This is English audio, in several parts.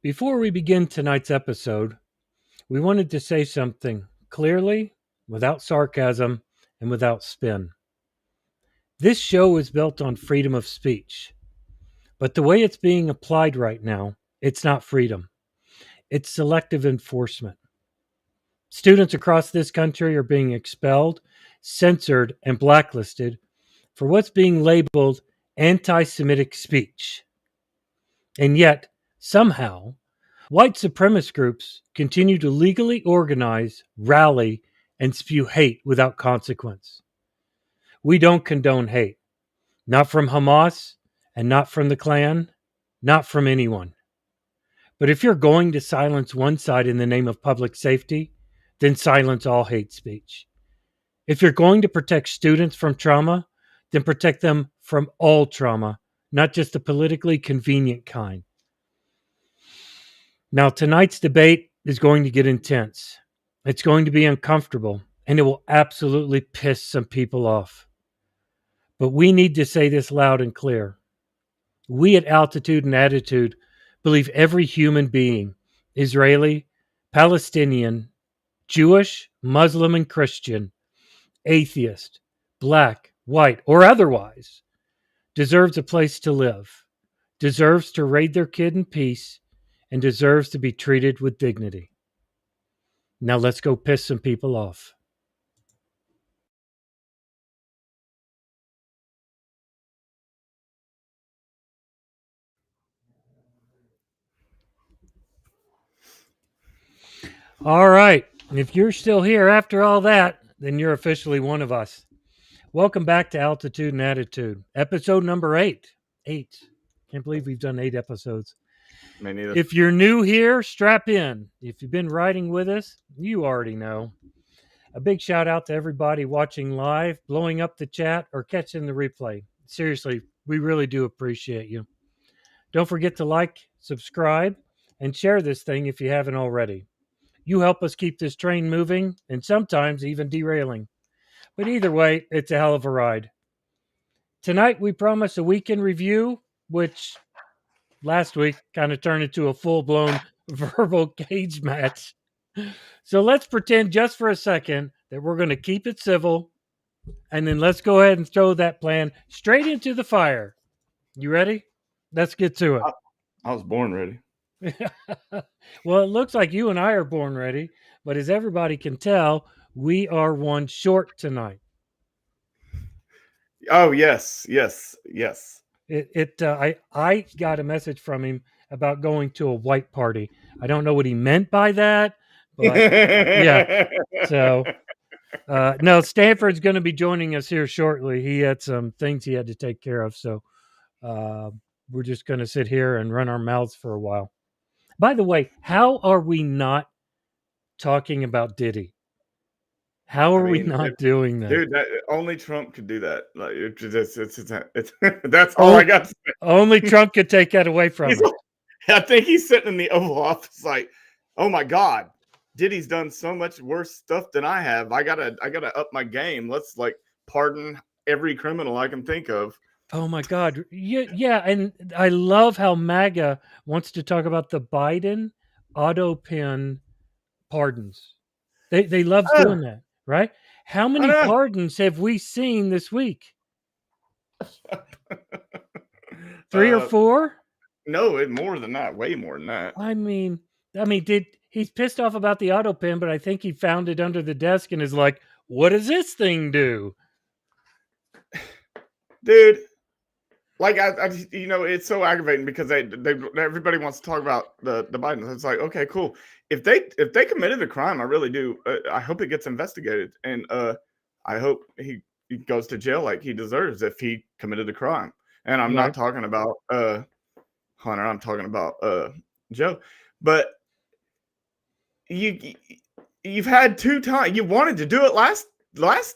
Before we begin tonight's episode, we wanted to say something clearly, without sarcasm, and without spin. This show is built on freedom of speech, but the way it's being applied right now, it's not freedom, it's selective enforcement. Students across this country are being expelled, censored, and blacklisted for what's being labeled anti Semitic speech. And yet, somehow, white supremacist groups continue to legally organize, rally, and spew hate without consequence. We don't condone hate, not from Hamas and not from the Klan, not from anyone. But if you're going to silence one side in the name of public safety, then silence all hate speech. If you're going to protect students from trauma, then protect them from all trauma, not just the politically convenient kind. Now, tonight's debate is going to get intense. It's going to be uncomfortable, and it will absolutely piss some people off. But we need to say this loud and clear. We at Altitude and Attitude believe every human being, Israeli, Palestinian, Jewish, Muslim, and Christian, atheist, black, white, or otherwise, deserves a place to live, deserves to raise their kid in peace, and deserves to be treated with dignity. Now let's go piss some people off. All right. If you're still here after all that, then you're officially one of us. Welcome back to Altitude and Attitude, episode number 8. 8. Can't believe we've done 8 episodes. Me neither. If you're new here, strap in. If you've been riding with us, you already know. A big shout out to everybody watching live, blowing up the chat, or catching the replay. Seriously, we really do appreciate you. Don't forget to like, subscribe, and share this thing if you haven't already. You help us keep this train moving and sometimes even derailing. But either way, it's a hell of a ride. Tonight, we promise a weekend review, which last week kind of turned into a full-blown verbal cage match. So let's pretend just for a second that we're going to keep it civil, and then let's go ahead and throw that plan straight into the fire. You ready? Let's get to it. I was born ready. Well, it looks like you and I are born ready, but as everybody can tell, we are one short tonight. Oh, yes. I got a message from him about going to a white party. I don't know what he meant by that, but yeah. So, no, Stanford's going to be joining us here shortly. He had some things he had to take care of, so we're just going to sit here and run our mouths for a while. By the way, how are we not talking about Diddy? How are we not doing that? Dude, only Trump could do that. Like, that's all I got to say. Only Trump could take that away from him. I think he's sitting in the Oval Office like, oh my God, Diddy's done so much worse stuff than I have. I gotta up my game. Let's pardon every criminal I can think of. Oh my God. Yeah, and I love how MAGA wants to talk about the Biden auto pen pardons. They love doing that, right? How many pardons have we seen this week? 3 or 4? No, more than that. Way more than that. I mean, he's pissed off about the auto pen, but I think he found it under the desk and is like, what does this thing do? Dude, it's so aggravating because everybody wants to talk about the Biden. It's like, okay, cool. If they committed a crime, I really do. I hope it gets investigated, and I hope he goes to jail like he deserves if he committed a crime. And I'm not talking about Hunter. I'm talking about Joe. But you've had 2 times. You wanted to do it last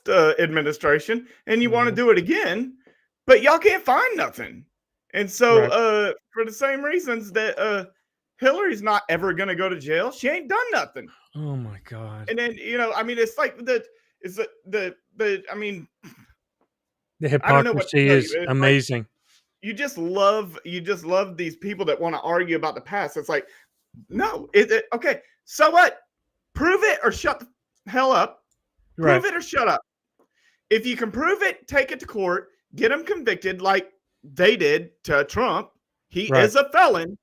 administration, and you want to do it again. But y'all can't find nothing. And so for the same reasons that Hillary's not ever going to go to jail, she ain't done nothing. Oh my God. And then, it's like the hypocrisy is amazing. You just love these people that want to argue about the past. It's like, No. Okay. So what? Prove it or shut the hell up. Right. Prove it or shut up. If you can prove it, take it to court, get him convicted like they did to Trump. He Right. is a felon,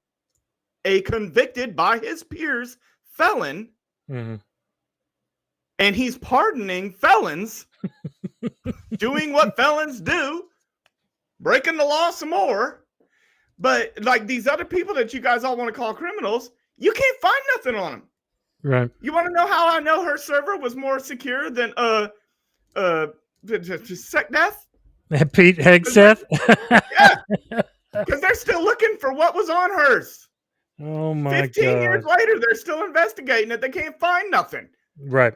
a convicted by his peers felon, Mm-hmm. and he's pardoning felons, doing what felons do, breaking the law some more. But like these other people that you guys all want to call criminals, you can't find nothing on them. Right. You want to know how I know her server was more secure than Sec Death? Pete Hegseth. Yeah, because they're still looking for what was on hers. Oh my 15 years God. later, they're still investigating it. They can't find nothing. Right.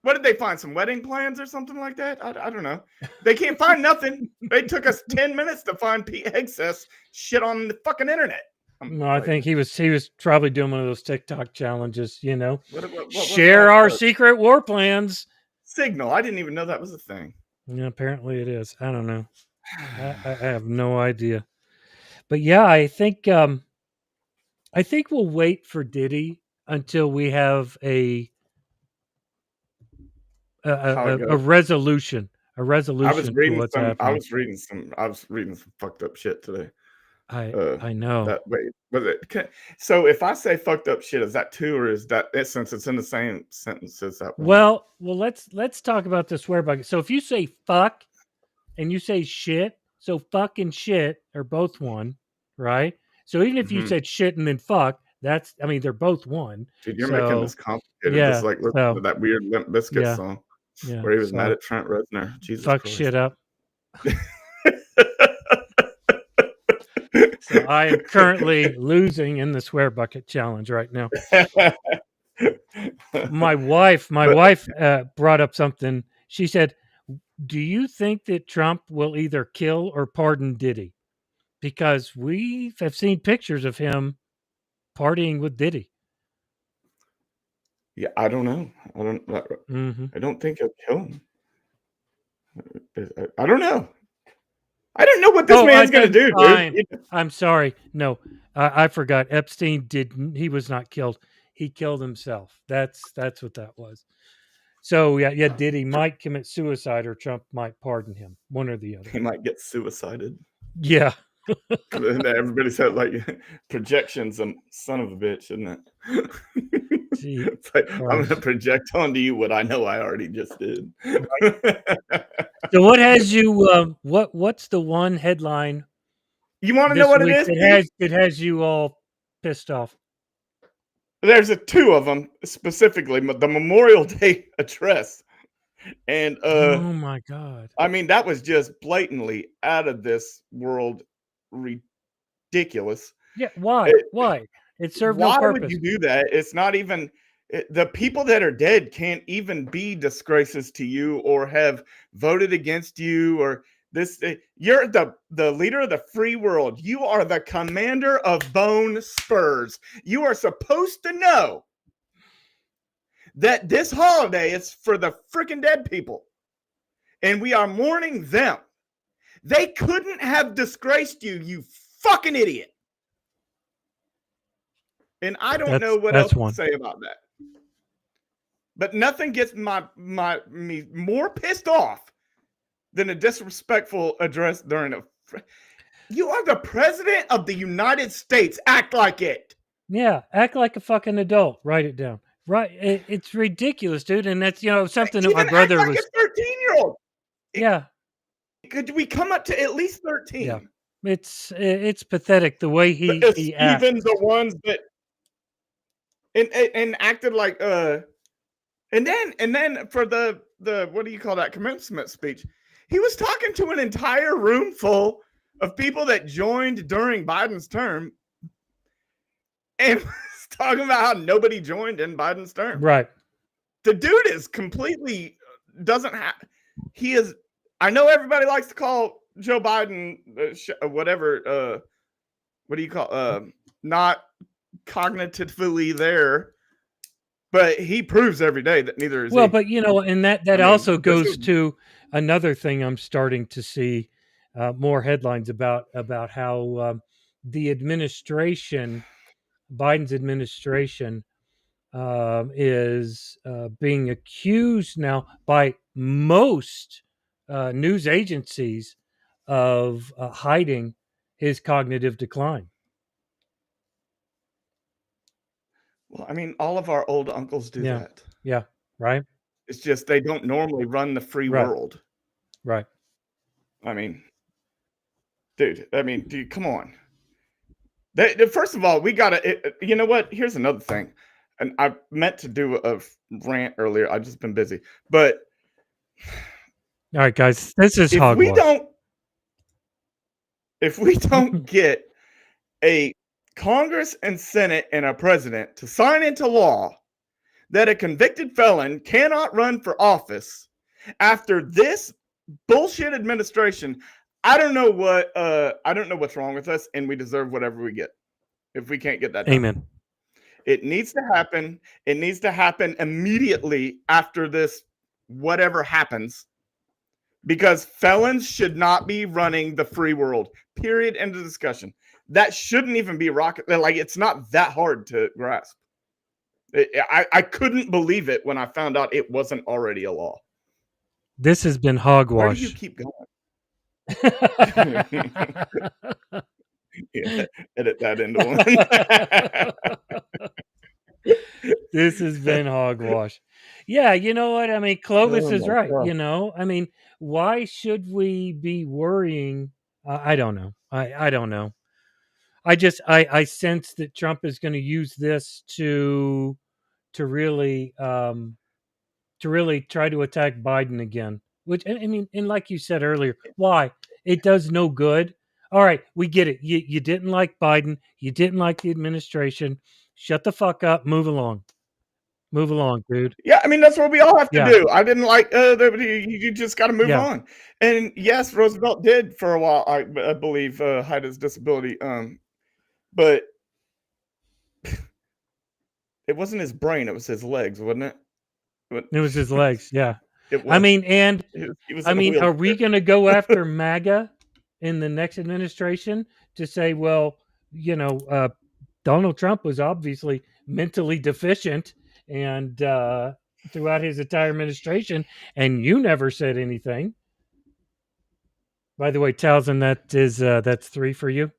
What did they find? Some wedding plans or something like that? I don't know. They can't find nothing. They took us 10 minutes to find Pete Hegseth's shit on the fucking internet. No, I think he was probably doing one of those TikTok challenges, you know. What was Share that? our secret war plans. Signal. I didn't even know that was a thing. Yeah, apparently it is. I don't know. I have no idea. But yeah, I think we'll wait for Diddy until we have a How it goes. resolution, a I was resolution to reading what's some. I happening. was reading some. I was reading some fucked up shit today. I know. That wait, was it? So if I say fucked up shit, is that two or is that it, since it's in the same sentence as that one? Well, let's talk about the swear bucket. So if you say fuck and you say shit, so fuck and shit are both one, right? So even if you Mm-hmm. said shit and then fuck, I mean they're both one. Dude, you're making this So complicated. This is yeah, like listening to so that weird Limp Bizkit yeah, song yeah. where he was mad So at Trent Reznor. Jesus fuck shit Christ. up. So I am currently losing in the swear bucket challenge right now. My wife brought up something. She said, "Do you think that Trump will either kill or pardon Diddy?" Because we have seen pictures of him partying with Diddy. Yeah, I don't know. Mm-hmm. I don't think he'll kill him. I don't know. I don't know what this Oh, man's gonna do, fine. dude. I'm sorry. No, I forgot. Epstein didn't. He was not killed. He killed himself. That's what that was. So yeah. Diddy might commit suicide, or Trump might pardon him. One or the other. He might get suicided. Yeah. Everybody said like projection's a son of a bitch, isn't it? Gee, It's like, I'm Christ. gonna project onto you what I know I already just did. So what has you? What's the one headline You want to know this what it week is, Pete? that has you all pissed off? There's two of them specifically. The Memorial Day address, and Oh my God. I mean that was just blatantly out of this world, ridiculous. Yeah. Why? It, Why? It served no why would purpose. you do that? It's not even the people that are dead can't even be disgraces to you or have voted against you or this. You're the leader of the free world. You are the commander of Bone Spurs. You are supposed to know that this holiday is for the freaking dead people, and we are mourning them. They couldn't have disgraced you, you fucking idiot. And I don't know what else That's to one. say about that. But nothing gets me more pissed off than a disrespectful address during a. You are the president of the United States. Act like it. Yeah, act like a fucking adult. Write it down. Right, it's ridiculous, dude. And that's something that my Even act brother like was. a 13-year-old. Yeah, Could we come up to at least yeah. 13? It's pathetic the way It's he even acts. the ones that and acted like and then for the what do you call that commencement speech? He was talking to an entire room full of people that joined during Biden's term and was talking about how nobody joined in Biden's term. Right. The dude is completely doesn't have. He is. I know everybody likes to call Joe Biden whatever. What do you call? Not cognitively there, but he proves every day that neither is Well, he. but and that I mean, also this goes is to another thing I'm starting to see more headlines about how the administration Biden's administration is being accused now by most news agencies of hiding his cognitive decline. Well, I mean, all of our old uncles do Yeah. that. Yeah. Right. It's just they don't normally run the free Right. world. Right. I mean, dude, dude, come on. First of all, we gotta. You know what? Here's another thing, and I meant to do a rant earlier. I've just been busy, but All right, guys. This is if we hogwash. don't, if we don't get a Congress and Senate and a president to sign into law that a convicted felon cannot run for office after this bullshit administration, I don't know what's wrong with us, and we deserve whatever we get if we can't get that done. Amen. It needs to happen. It needs to happen immediately after this, whatever happens, because felons should not be running the free world. Period. End of discussion. That shouldn't even be rocket. Like, it's not that hard to grasp. I couldn't believe it when I found out it wasn't already a law. This has been Where do you hogwash. keep going? Yeah, edit that into one. This has been hogwash. Yeah, you know what? I mean, Clovis Oh is my right. God. You know, I mean, why should we be worrying? I don't know. I don't know. I sense that Trump is going to use this to really to really try to attack Biden again. Which I mean, and like you said earlier, why? It does no good. All right, we get it. You didn't like Biden. You didn't like the administration. Shut the fuck up. Move along. Move along, dude. Yeah, I mean that's what we all have to Yeah. do. I didn't like you just got to move Yeah. on. And yes, Roosevelt did for a while. I believe hide his disability. But it wasn't his brain; it was his legs, wasn't it? It was his legs. Yeah. It I was. mean, and He was I in a mean, are we wheelchair. going to go after MAGA in the next administration to say, well, you know, Donald Trump was obviously mentally deficient and throughout his entire administration, and you never said anything. By the way, Townsend, that's 3 for you.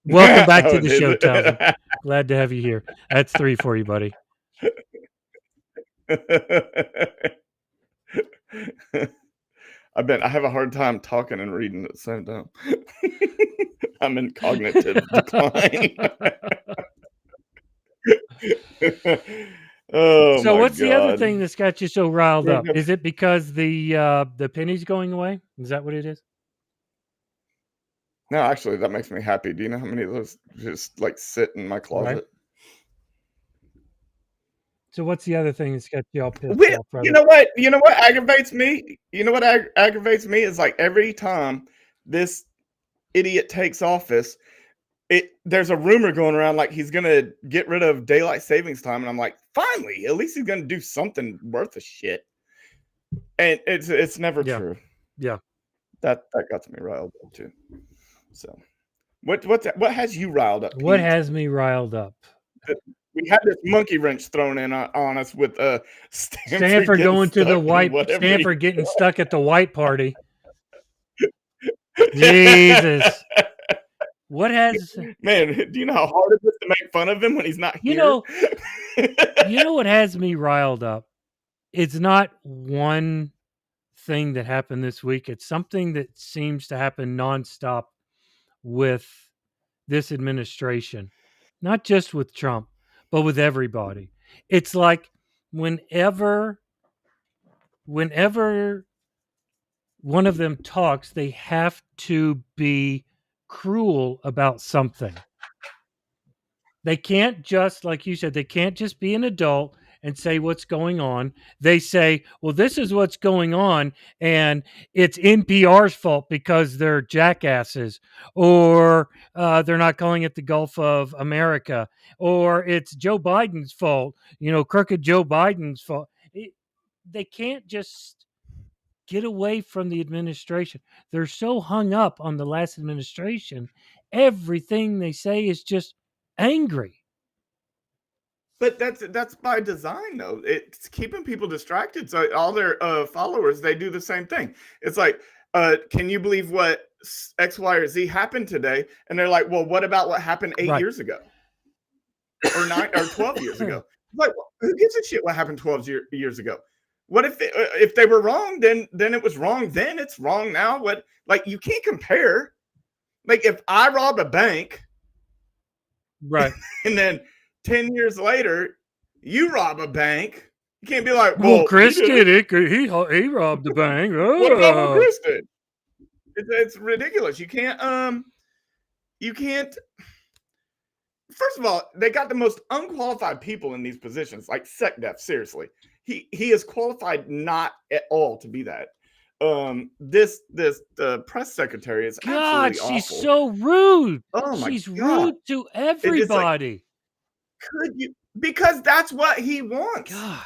Welcome back Oh, to it the show, Townsend. Glad to have you here. That's 3 for you, buddy. I have a hard time talking and reading at the same time. I'm in cognitive decline. Oh So my what's the other God. thing that's got you so riled up? Is it because the penny's going away? Is that what it is? No, actually, that makes me happy. Do you know how many of those just like sit in my Right. closet? So what's the other thing that's got you all pissed Well, off, you brother? know what? You know what aggravates me? You know what aggravates me is like every time this idiot takes office, there's a rumor going around like he's gonna get rid of daylight savings time, and I'm like, finally, at least he's gonna do something worth a shit. And it's never Yeah. true. Yeah. That got me riled up too. So what has you riled up, What Pete? has me riled up? We had this monkey wrench thrown in on us with Stanford Stanford getting going to the stuck in white whatever. Stanford getting stuck at the white party. Jesus. What has Man, do you know how hard it is to make fun of him when he's not you here? know what has me riled up? It's not one thing that happened this week. It's something that seems to happen nonstop with this administration. Not just with Trump, but with everybody. It's like whenever one of them talks, they have to be cruel about something. They can't just, like you said, they can't just be an adult and say what's going on. They say, well, this is what's going on, and it's NPR's fault because they're jackasses, or they're not calling it the Gulf of America, or it's Joe Biden's fault, crooked Joe Biden's fault. They can't just get away from the administration. They're so hung up on the last administration, everything they say is just angry. But that's by design, though. It's keeping people distracted. So all their followers, they do the same thing. It's like, can you believe what X, Y, or Z happened today? And they're like, well, what about what happened 8 Right. years ago, or 12 years ago? Like, well, who gives a shit what happened 12 years ago? What if they were wrong? Then it was wrong. Then it's wrong now. What? Like, you can't compare. Like, if I rob a bank, Right. and then 10 years later, you rob a bank, you can't be like, Well, well, he Chris did did it. it. He robbed the bank. What about what Oh. Chris did? It's ridiculous. You can't. First of all, they got the most unqualified people in these positions, like SecDef. Seriously, he is qualified not at all to be that. This the press secretary is God, absolutely she's awful. so rude. Oh my She's god! rude to It's like, everybody. could you? Because that's what he wants. God.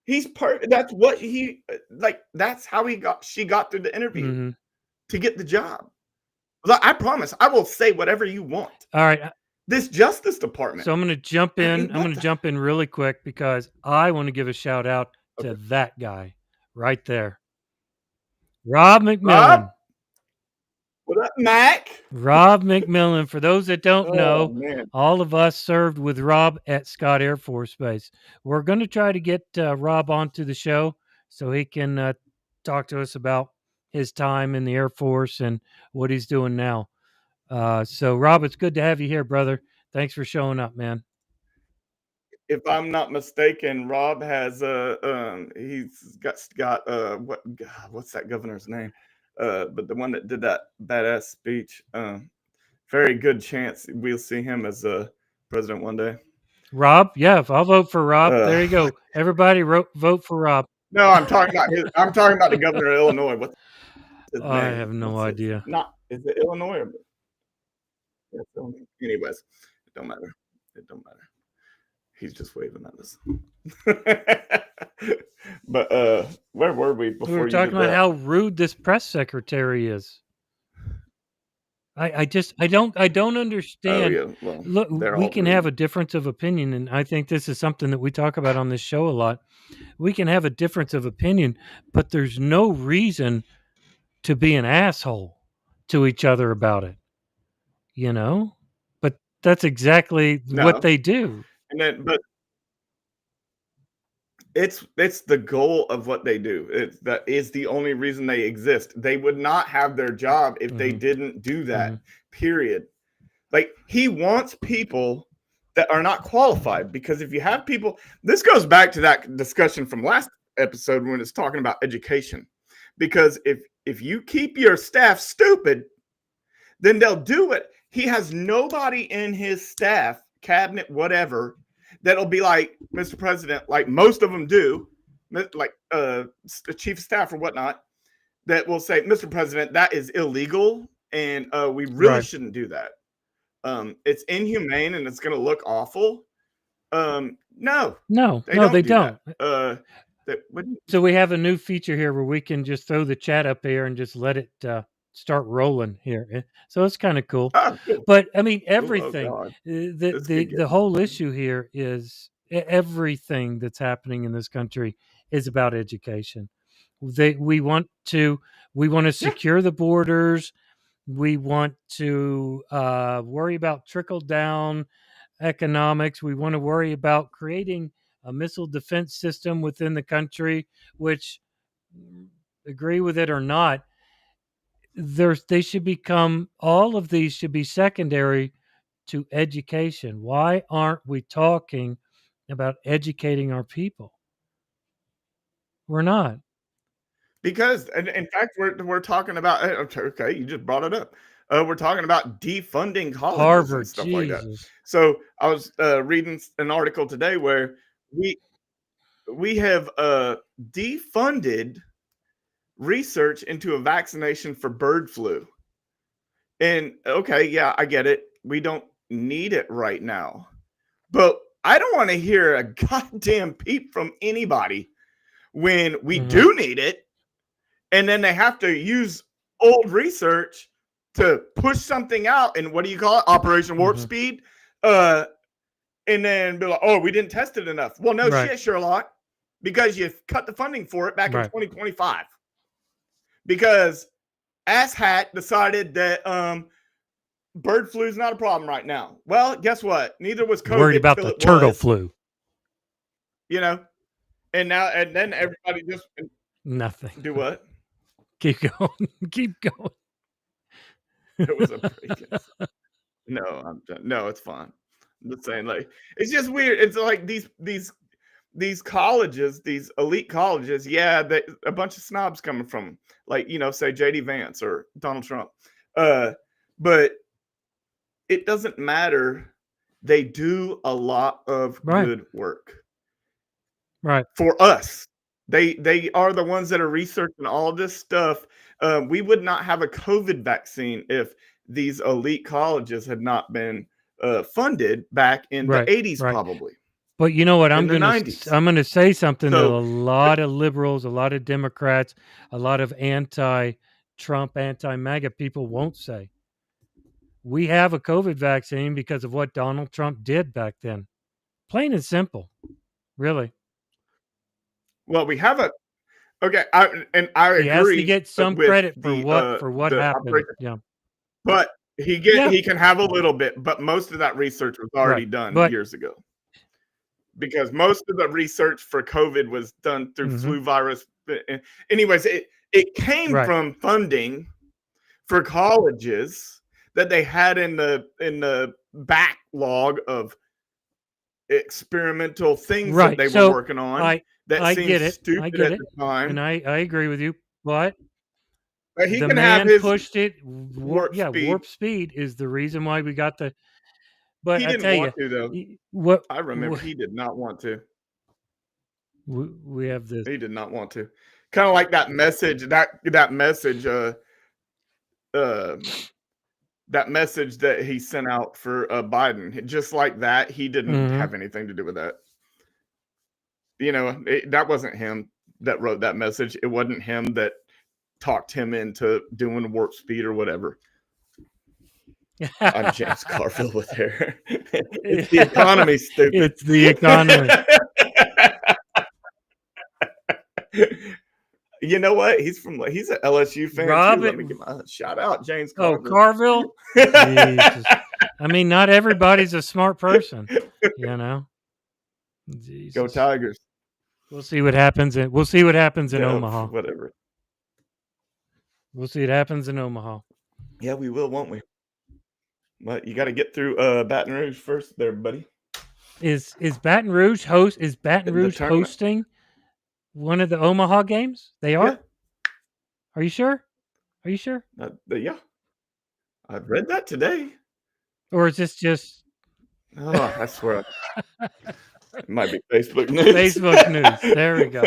He's perfect. That's what he like. That's how she got through the interview Mm-hmm. to get the job. Look, I promise, I will say whatever you want. All right. This Justice Department. So I'm going to jump I in. mean, I'm going to jump in really quick because I want to give a shout out to Okay. that guy right there, Rob Rob, McMillan. what up, Mac? Rob McMillan. For those that don't Oh know, man, all of us served with Rob at Scott Air Force Base. We're going to try to get Rob onto the show so he can talk to us about his time in the Air Force and what he's doing now. So, Rob, it's good to have you here, brother. Thanks for showing up, man. if I'm not mistaken, Rob has he's got what's that governor's name? But the one that did that badass speech. Very good chance we'll see him as president one day. Rob, yeah, I'll vote for Rob. Uh, There you go. Everybody vote for Rob. no, I'm talking about the governor of Illinois. What's his name? I have no idea. Is it Illinois? Anyways, it don't matter. It don't matter. He's just waving at us. But where were we before We were you talking did about that? how rude this press secretary is. I don't Oh understand. yeah, well, Look, they're we all can have a rude. difference of opinion, and I think this is something that we talk about on this show a lot. We can have a difference of opinion, but there's no reason to be an asshole to each other about it, you know? But that's exactly what No, they do. but it's the goal of what they do. That is the only reason they exist. They would not have their job if they Mhm, didn't do that. mhm. Period. Like, he wants people that are not qualified, because if you have people, this goes back to that discussion from last episode when it's talking about education. Because if you keep your staff stupid, then they'll do it. He has nobody in his staff, cabinet, whatever, that'll be like, Mr. President, like most of them do, like the chief of staff or whatnot, that will say, Mr. President, that is illegal, and we really Right. shouldn't do that. It's inhumane and it's going to look awful. No, No, they no, don't they do that. don't. That wouldn't. So we have a new feature here where we can just throw the chat up here and just let it start rolling here. So it's kind of cool. Oh, cool. But I mean, Cool. Oh everything. God, The this the could the get. whole issue here is everything that's happening in this country is about education. We want to Yeah, secure the borders. We want to worry about trickle down economics. We want to worry about creating a missile defense system within the country, which, agree with it or not, they should become, all of these should be secondary to education. Why aren't we talking about educating our people? We're not. because, and in fact, we're talking about. Okay, you just brought it up. We're talking about defunding colleges and Harvard, stuff like that. Jesus. So I was reading an article today where we we have defunded research into a vaccination for bird flu. And okay, yeah, I get it. We don't need it right now. But I don't want to hear a goddamn peep from anybody when we Hmm. do need it. And then they have to use old research to push something out, and what do you call it? Operation Warp Speed. And then be like, oh, we didn't test it enough. Well, no shit, Sherlock, because you cut the funding for it back in 2025. Because asshat decided that bird flu is not a problem right now. Well, guess what? Neither was COVID. Worried about the turtle flu. You know, and then everybody just nothing. Do what? Keep going. Keep going. It was a break. No, it's fine. I'm just saying, like, it's just weird. It's like these colleges, these elite colleges, yeah, a bunch of snobs coming from, like, say JD Vance or Donald Trump. But it doesn't matter. They do a lot of good work. Right. For us. They are the ones that are researching all of this stuff. We would not have a COVID vaccine if these elite colleges had not been funded back in the 80s, probably. But you know what? I'm going to say something that a lot of liberals, a lot of Democrats, a lot of anti-Trump, anti-MAGA people won't say. We have a COVID vaccine because of what Donald Trump did back then. Plain and simple. Really. Well, we have I agree. He has to get some credit for what happened. Yeah. But he can have a little bit, but most of that research was already done years ago. Because most of the research for COVID was done through flu virus. Anyways, it came from funding for colleges that they had in the backlog of experimental things that they were working on. I get it. The time. And I agree with you. But he the can man have pushed it. Warp speed is the reason why we got the. But he didn't want to, though. I remember he did not want to. We have this. He did not want to. Kind of like that message. That message that he sent out for Biden. Just like that, he didn't have anything to do with that. That wasn't him that wrote that message. It wasn't him that talked him into doing warp speed or whatever. I'm James Carville with hair. It's the economy, stupid. It's the economy. You know what? He's an LSU fan too. Let me give my shout out, James Carville. Oh, Carville? Jesus. I mean, not everybody's a smart person, Jesus. Go Tigers. We'll see what happens in Omaha. Whatever. We'll see what happens in Omaha. Yeah, we will, won't we? But you got to get through Baton Rouge first, there, buddy. Is Baton Rouge hosting one of the Omaha games? They are. Yeah. Are you sure? Yeah, I've read that today. Or is this just? Oh, I swear. It might be Facebook news. Facebook news. There we go.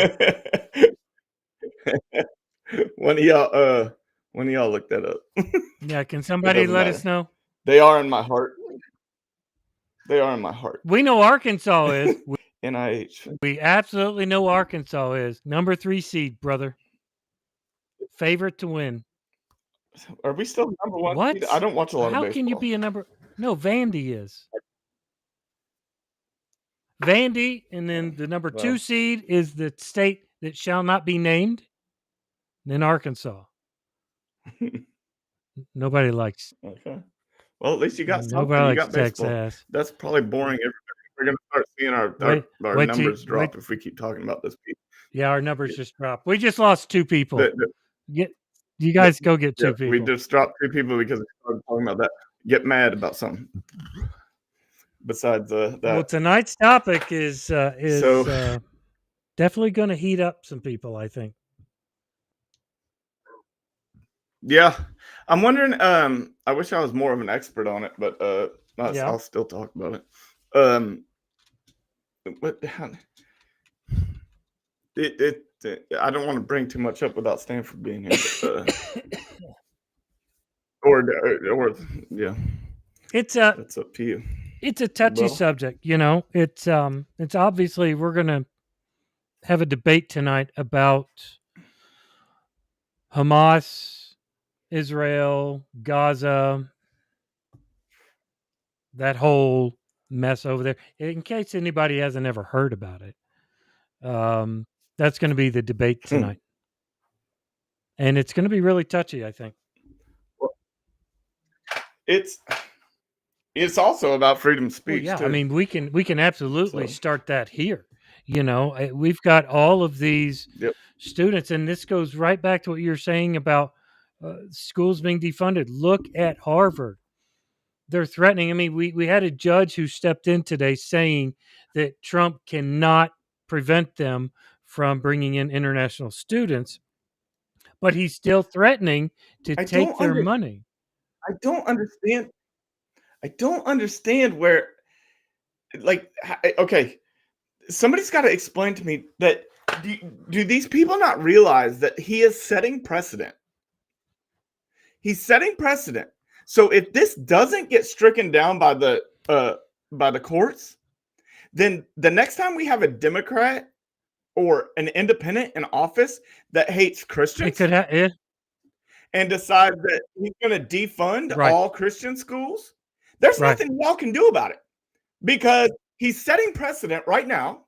One of y'all look that up. Yeah, can somebody let us know? They are in my heart. We know Arkansas is. NIH. We absolutely know Arkansas is. Number 3 seed, brother. Favorite to win. Are we still number 1 what? seed? I don't watch a lot of baseball. How can you be a number? No, Vandy is. Vandy, and then the number 2 seed is the state that shall not be named. Then Arkansas. Nobody likes. Okay. Well, at least you got something. Nobody you likes got baseball. Texas. That's probably boring. We're going to start seeing our numbers drop if we keep talking about this. Yeah, our numbers just dropped. We just lost 2 people. You guys go get 2 people. We just dropped 2 people because we started talking about that. Get mad about something. Besides that. Well, tonight's topic is definitely going to heat up some people, I think. Yeah. I'm wondering, I wish I was more of an expert on it, but I'll still talk about it. I don't want to bring too much up without Stanford being here. Or yeah. It's up to you. It's a touchy subject, It's obviously we're going to have a debate tonight about Hamas Israel, Gaza, that whole mess over there. In case anybody hasn't ever heard about it, that's going to be the debate tonight, and it's going to be really touchy, I think. It's also about freedom of Well, speech yeah, I too. mean, we can absolutely So, start that here. We've got all of these yep. students, and this goes right back to what you're saying about schools being defunded. Look at Harvard. They're threatening. I mean, we had a judge who stepped in today saying that Trump cannot prevent them from bringing in international students, but he's still threatening to I take don't their under money. I don't understand. I don't understand where, like, okay, somebody's got to explain to me that, do, do these people not realize that he is setting precedent? He's setting precedent. So if this doesn't get stricken down by the courts, then the next time we have a Democrat or an independent in office that hates It Christians could have and decides that he's going to defund right, all Christian schools, there's right, nothing y'all can do about it because he's setting precedent right now,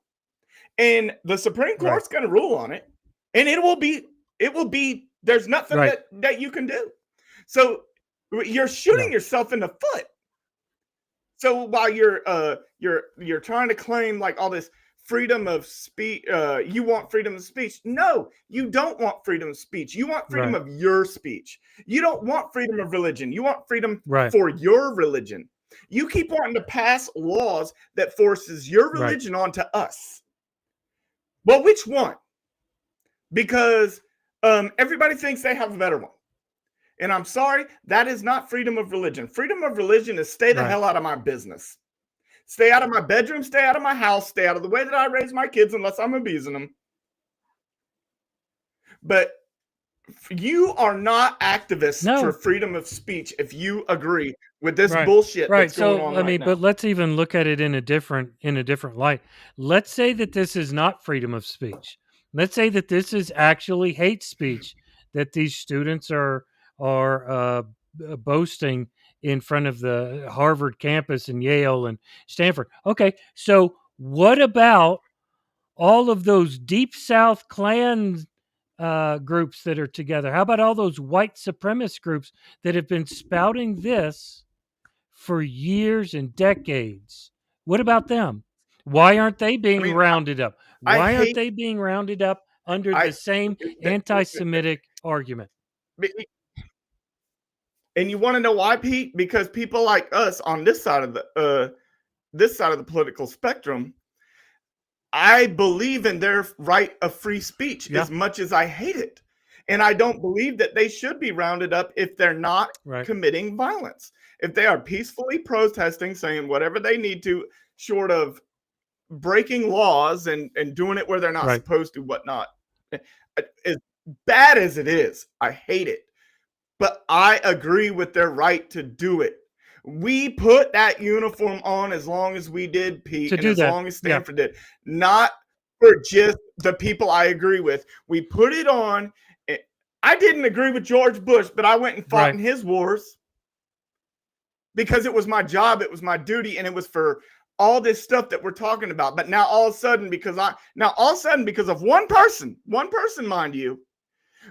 and the Supreme right, Court's going to rule on it, and it will be. There's nothing right, that you can do. So you're shooting no, yourself in the foot. So while you're trying to claim like all this freedom of speech, you want freedom of speech. No, you don't want freedom of speech. You want freedom right, of your speech. You don't want freedom of religion. You want freedom right, for your religion. You keep wanting to pass laws that forces your right. religion onto us. Well, which one? Because everybody thinks they have a better one. And I'm sorry, that is not freedom of religion. Freedom of religion is stay the Right. hell out of my business. Stay out of my bedroom, stay out of my house, stay out of the way that I raise my kids unless I'm abusing them. But you are not activists for No, freedom of speech if you agree with this right. bullshit Right. that's going So on I right mean, but now. let's even look at it in a different light. Let's say that this is not freedom of speech. Let's say that this is actually hate speech that these students are boasting in front of the Harvard campus and Yale and Stanford. Okay, so what about all of those deep South Klan groups that are together? How about all those white supremacist groups that have been spouting this for years and decades? What about them? Why aren't they I being mean, rounded up? I Why aren't hate they being rounded up under I the same anti Semitic argument? and you want to know why, Pete? Because people like us on this side of the political spectrum, I believe in their right of free speech Yeah, as much as I hate it. And I don't believe that they should be rounded up if they're not right, committing violence. If they are peacefully protesting, saying whatever they need to, short of breaking laws and doing it where they're not right. supposed to, whatnot. As bad as it is, I hate it. But I agree with their right to do it. We put that uniform on as long as we did, Pete, To and do as that, long as yeah, Stanford did, not for just the people I agree with. We put it on. I didn't agree with George Bush, but I went and fought right. in his wars because it was my job, it was my duty, and it was for all this stuff that we're talking about. But now all of a sudden, because of one person, mind you,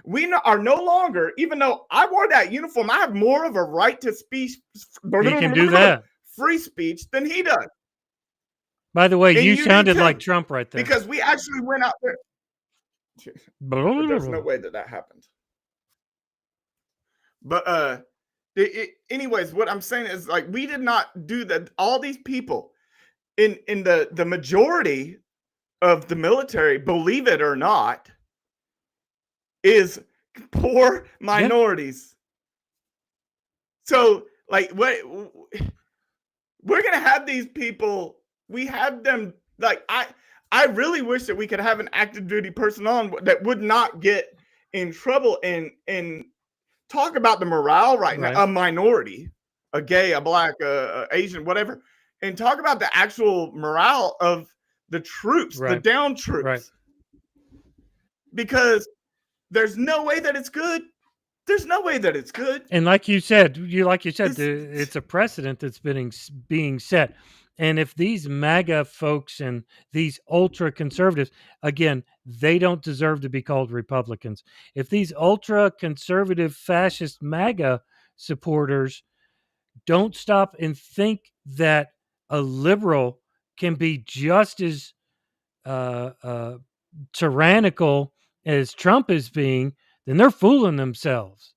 we are no longer, even though I wore that uniform, I have more of a right to speech, He can do that. free speech than he does. By the way, And you you do sounded like too, Trump right there. because we actually went out there. There's no way that happened. But anyways, what I'm saying is like we did not do that. All these people in the majority of the military, believe it or not, is poor Yeah, minorities. So like what we're gonna have these people, we have them like I really wish that we could have an active duty person on that would not get in trouble and talk about the morale right now, right, a minority, a gay, a black, a Asian, whatever, and talk about the actual morale of the troops, the right, down right. troops, because there's no way that it's good. There's no way that it's good. And like you said, This, it's a precedent that's being set. And if these MAGA folks and these ultra conservatives, again, they don't deserve to be called Republicans. If these ultra conservative fascist MAGA supporters don't stop and think that a liberal can be just as uh, uh, tyrannical as Trump is being, then they're fooling themselves.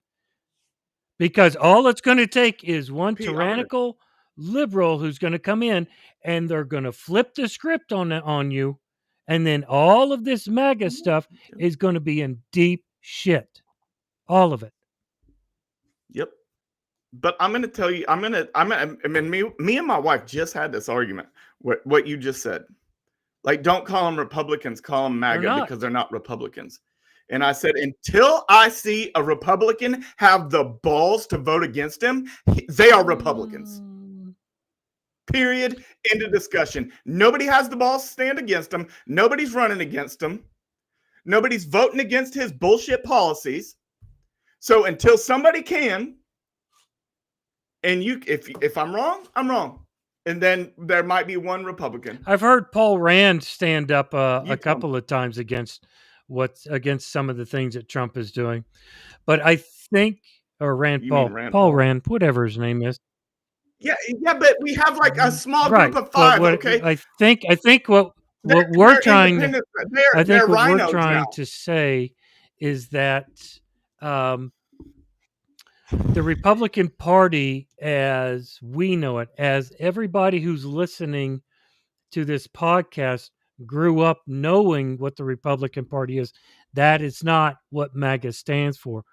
Because all it's going to take is one Pete, I'm gonna. tyrannical liberal who's going to come in and they're going to flip the script on you, and then all of this MAGA stuff is going to be in deep shit. All of it. Yep. But I'm gonna tell you, I mean, me and my wife just had this argument. What you just said, like, don't call them Republicans, call them They're MAGA not. because they're not Republicans. And I said, until I see a Republican have the balls to vote against him, they are Republicans. Period. End of discussion. Nobody has the balls to stand against him. Nobody's running against him. Nobody's voting against his bullshit policies. So until somebody can, and if I'm wrong, I'm wrong. And then there might be one Republican. I've heard Paul Rand stand up a You tell me. couple of times against some of the things that Trump is doing, but I think or Rand You Paul mean Rand Paul Paul? Rand, whatever his name is. Yeah, but we have like a small Right. group of But 5, what okay? I think what They're, we're they're trying independent. I They're think what we're rhinos trying now. to say is that the Republican Party, as we know it, as everybody who's listening to this podcast grew up knowing what the Republican Party is, that is not what MAGA stands for.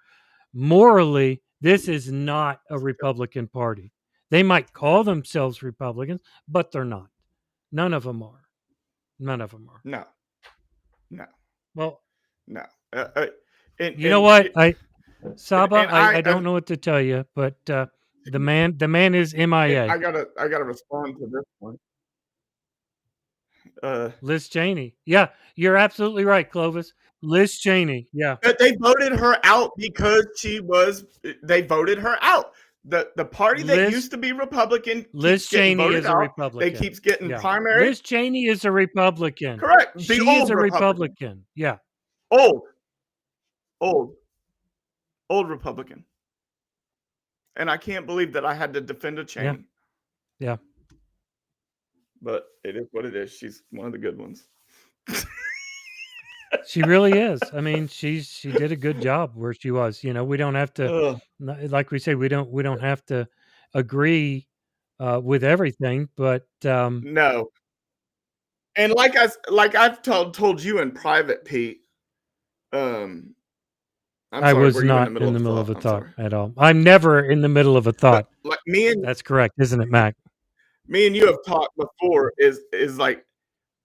Morally, this is not a Republican Party. They might call themselves Republicans, but they're not. None of them are. None of them are. No. Well, And, you know what? Saba, and I don't know what to tell you, but the man is MIA. I gotta respond to this one. Liz Cheney. Yeah, you're absolutely right, Clovis. Liz Cheney. Yeah. They voted her out because they voted her out. The party that used to be Republican Liz Cheney is a Republican. They keeps getting primary. Liz Cheney is a Republican. Correct. She is a Republican. Yeah. Old Republican. And I can't believe that I had to defend a Cheney. Yeah. But it is what it is. She's one of the good ones. She really is. I mean, she did a good job where she was. You know, we don't have to, like we say, we don't have to agree with everything, but no. And like I've told you in private, Pete. I was not in the middle of a thought at all. I'm never in the middle of a thought. But that's correct, isn't it, Mac? Me and you have talked before. Is like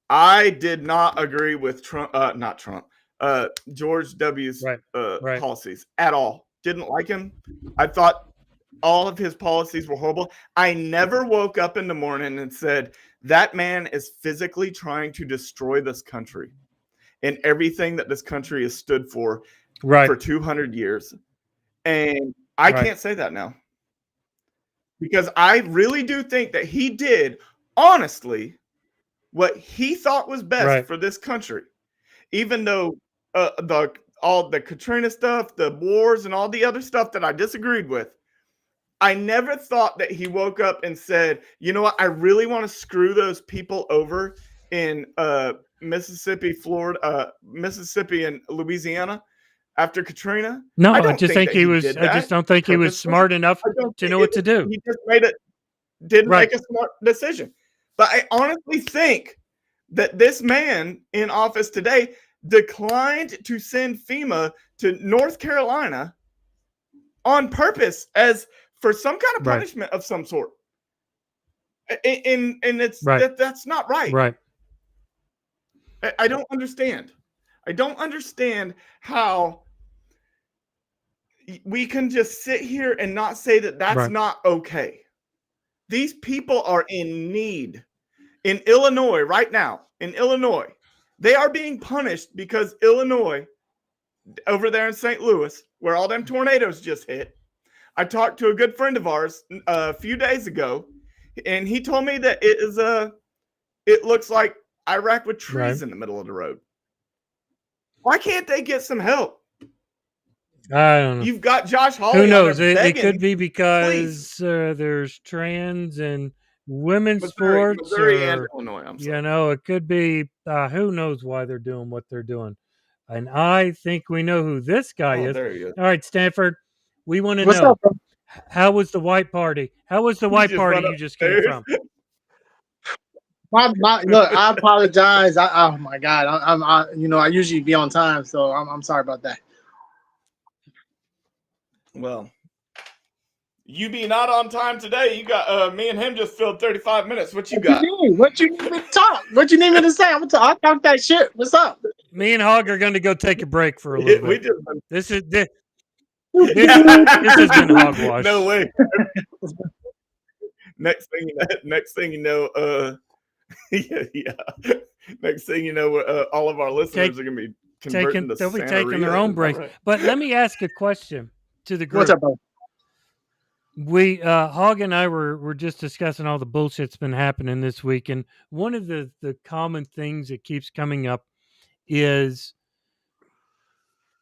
I did not agree with Trump, not Trump, George W.'s policies at all. Didn't like him. I thought all of his policies were horrible. I never woke up in the morning and said, that man is physically trying to destroy this country and everything that this country has stood for 200 years. And I can't say that now. Because I really do think that he did, honestly, what he thought was best for this country. Even though all the Katrina stuff, the wars, and all the other stuff that I disagreed with, I never thought that he woke up and said, you know what, I really want to screw those people over in Mississippi, Florida, Mississippi, and Louisiana after Katrina. No, I just think he was. I just don't think he was smart enough to know what to do. He just didn't make a smart decision. But I honestly think that this man in office today declined to send FEMA to North Carolina on purpose for some kind of punishment of some sort. And it's that's not right. Right. I don't understand. I don't understand how we can just sit here and not say that that's not okay. These people are in need. In Illinois right now, they are being punished because Illinois, over there in St. Louis, where all them tornadoes just hit. I talked to a good friend of ours a few days ago, and he told me that it looks like Iraq with trees Right. in the middle of the road. Why can't they get some help? I don't know. You've got Josh Who Hawley on there knows? It begging, could be please. because there's trans and women's sports, Missouri and or Illinois. I'm sorry. you know, it could be who knows why they're doing what they're doing. And I think we know who this guy Oh, is. there he is. All right, Stanford, we want to What's know up, bro? how was the white party? How was the You white just party run you just came upstairs. from? Look, I apologize. Oh my God, I usually be on time, so I'm sorry about that. Well, you be not on time today. You got me and him just filled 35 minutes. What you got? What you need me to talk? What you need me to say? I'll talk that shit. What's up? Me and Hog are going to go take a break for a little We bit. just This has been hogwash. No way. Next thing you know, yeah. Next thing you know, all of our listeners are gonna be converting to they'll be Santeria. taking their own breaks. Right? But let me ask a question to the group. What's up, bro? We Hog and I were just discussing all the bullshit's been happening this week, and one of the common things that keeps coming up is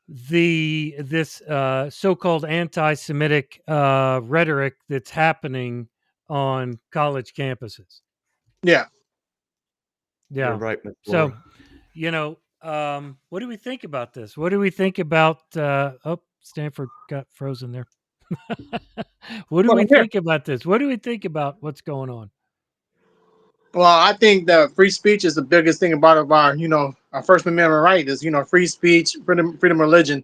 this so-called anti-Semitic rhetoric that's happening on college campuses. Yeah. You're right, Mr. So, Laura. you know, what do we think about this? What do we think about? Stanford got frozen there. What do we think about this? What do we think about what's going on? Well, I think that free speech is the biggest thing about our First Amendment right is, free speech, freedom of religion.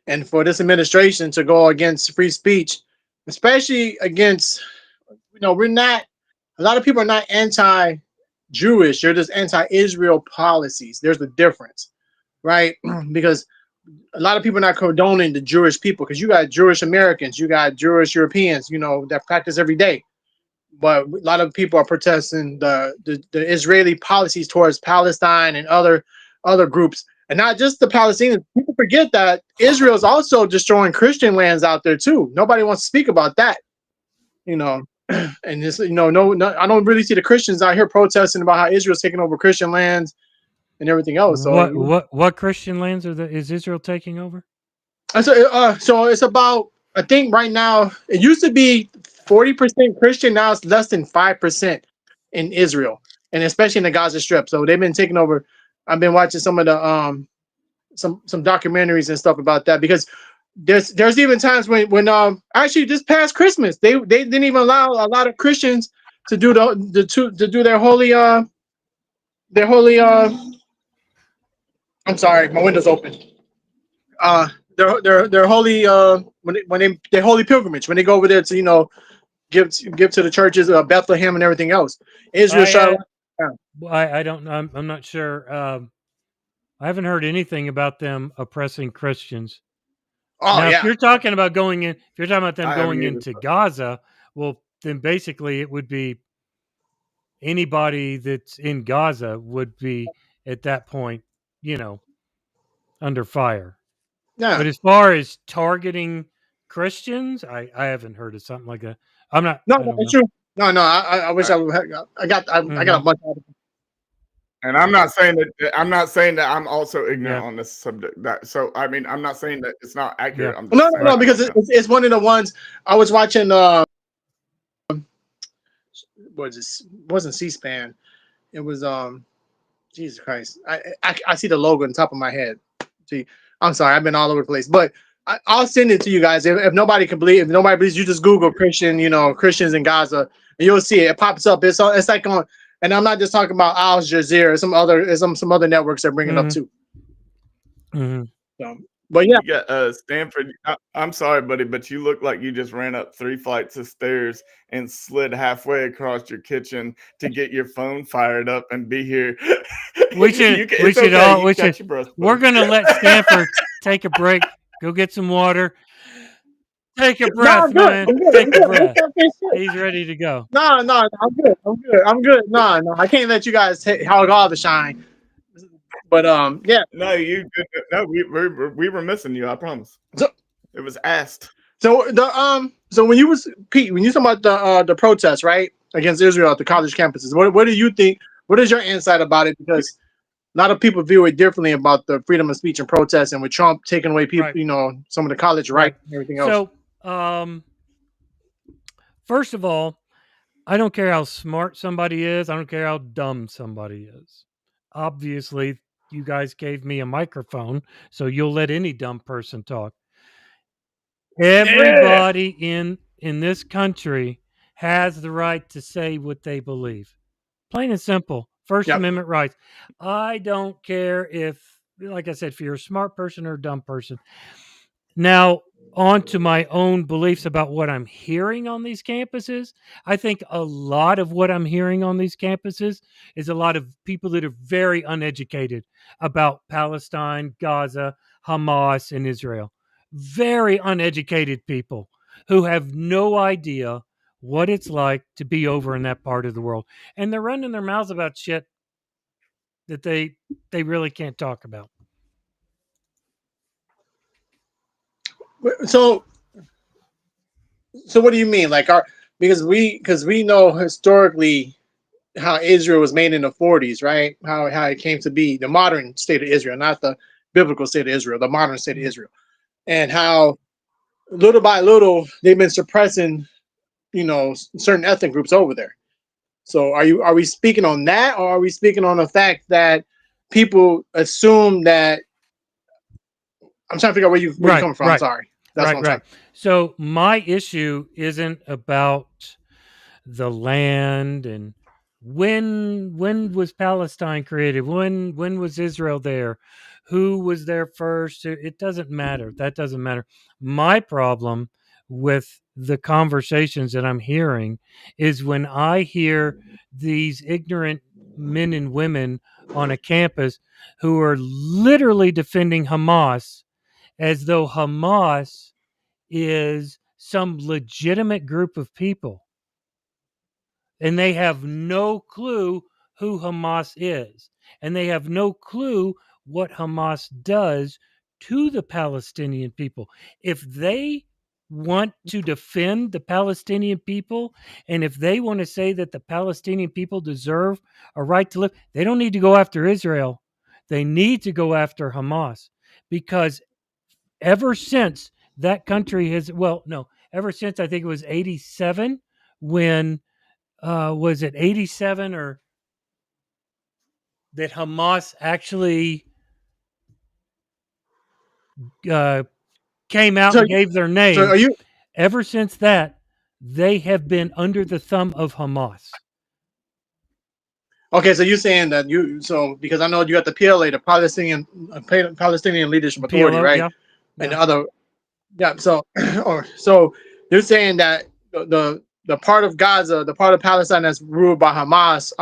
And for this administration to go against free speech, especially against, we're not, a lot of people are not anti-Jewish, they're just anti-Israel policies. There's a difference, right? Because a lot of people are not condoning the Jewish people, because you got Jewish Americans, you got Jewish Europeans, that practice every day. But a lot of people are protesting the Israeli policies towards Palestine and other groups, and not just the Palestinians. People forget that Israel is also destroying Christian lands out there too. Nobody wants to speak about that, And this, no, I don't really see the Christians out here protesting about how Israel's taking over Christian lands and everything else. So what Christian lands is Israel taking over? So it's about, I think right now it used to be 40% Christian. Now it's less than 5% in Israel, and especially in the Gaza Strip. So they've been taking over. I've been watching some of the some documentaries and stuff about that, because there's even times when actually this past Christmas they didn't even allow a lot of Christians to do to do their holy I'm sorry, my window's open. Their holy their holy pilgrimage, when they go over there to give to the churches of Bethlehem and everything else. Israel. I don't know. I'm not sure. I haven't heard anything about them oppressing Christians. Oh, now, yeah. if you're talking about them going into Gaza, well, then basically it would be anybody that's in Gaza would be at that point, under fire. Yeah. But as far as targeting Christians, I haven't heard of something like that. I'm not. No, it's true. No, I wish I got a bunch of. And I'm not saying that I'm also ignorant on this subject. So I mean, I'm not saying that it's not accurate. Yeah. I'm just No, because it's one of the ones I was watching. Wasn't C-SPAN. It was Jesus Christ. I see the logo on top of my head. See, I'm sorry, I've been all over the place, but I'll send it to you guys. If nobody believes, you just Google Christians in Gaza, and you'll see it. It pops up. It's like on, and I'm not just talking about Al Jazeera. Some other networks that bring it up too. Mm-hmm. So, but yeah, you got Stanford. I'm sorry, buddy, but you look like you just ran up 3 flights of stairs and slid halfway across your kitchen to get your phone fired up and be here. We're gonna let Stanford take a break, go get some water, take a breath, man. Take a breath. He's ready to go. No, I'm good. No, I can't let you guys hog all the shine. But yeah. No, you. No, we were missing you. I promise. It was asked. So when you was Pete, when you talking about the protests, right, against Israel at the college campuses, what do you think? What is your insight about it? Because a lot of people view it differently about the freedom of speech and protest, and with Trump taking away people, Right. some of the college Right. rights and everything else. So, first of all, I don't care how smart somebody is. I don't care how dumb somebody is. Obviously, you guys gave me a microphone, so you'll let any dumb person talk. Everybody in this country has the right to say what they believe. Plain and simple. First Yep. Amendment rights. I don't care if, like I said, if you're a smart person or a dumb person. Now, on to my own beliefs about what I'm hearing on these campuses. I think a lot of what I'm hearing on these campuses is a lot of people that are very uneducated about Palestine, Gaza, Hamas, and Israel. Very uneducated people who have no idea what it's like to be over in that part of the world. And they're running their mouths about shit that they really can't talk about. So what do you mean? Like because we know historically how Israel was made in the 40s, right? How it came to be the modern state of Israel, not the biblical state of Israel, the modern state of Israel, and how little by little they've been suppressing, certain ethnic groups over there. So are we speaking on that, or are we speaking on the fact that people assume that? I'm trying to figure out where you're Right, coming from. I'm right. sorry. That's what I'm trying. So my issue isn't about the land and when was Palestine created? When was Israel there? Who was there first? It doesn't matter. That doesn't matter. My problem with the conversations that I'm hearing is when I hear these ignorant men and women on a campus who are literally defending Hamas as though Hamas is some legitimate group of people and they have no clue who Hamas is, and they have no clue what Hamas does to the Palestinian people. If they want to defend the Palestinian people, and if they want to say that the Palestinian people deserve a right to live, they don't need to go after Israel. They need to go after Hamas because ever since that country has, well, no, ever since I think it was 87 when was it 87 or that Hamas actually uh, came out So and gave their so name. are you Ever since that, they have been under the thumb of Hamas. okay? So you're saying that because I know you got the PLA, the Palestinian Leadership Authority, PLO, right? yeah, And yeah, the other, yeah. So so you're saying that the part of Gaza, the part of Palestine that's ruled by Hamas,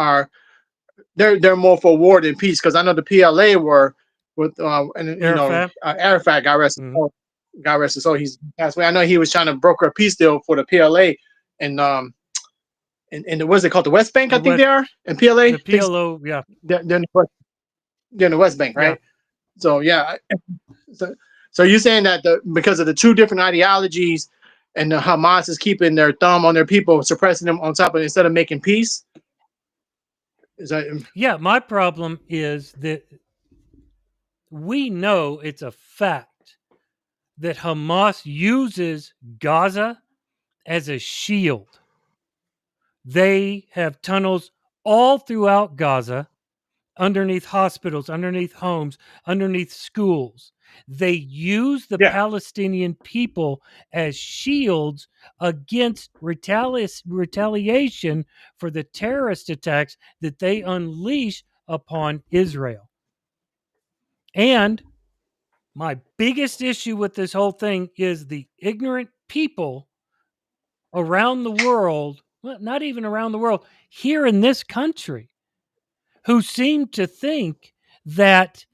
they're more for war than peace, because I know the PLA were with and Arafat. Arafat, God rest his Mhm. soul, God rest his soul, he's passed away. I know he was trying to broker a peace deal for the PLA, and and what's it called, the West Bank, I The think West, they are, and PLA the thinks PLO, yeah, they're in the West Bank, yeah. right? So yeah, so, so you're saying that because of the two different ideologies, and the Hamas is keeping their thumb on their people, suppressing them on top of, instead of making peace. Is that Yeah, my problem is that we know it's a fact that Hamas uses Gaza as a shield. They have tunnels all throughout Gaza, underneath hospitals, underneath homes, underneath schools. They use the yeah? Palestinian people as shields against retaliation for the terrorist attacks that they unleash upon Israel. And my biggest issue with this whole thing is the ignorant people around the world, well, not even around the world, here in this country, who seem to think that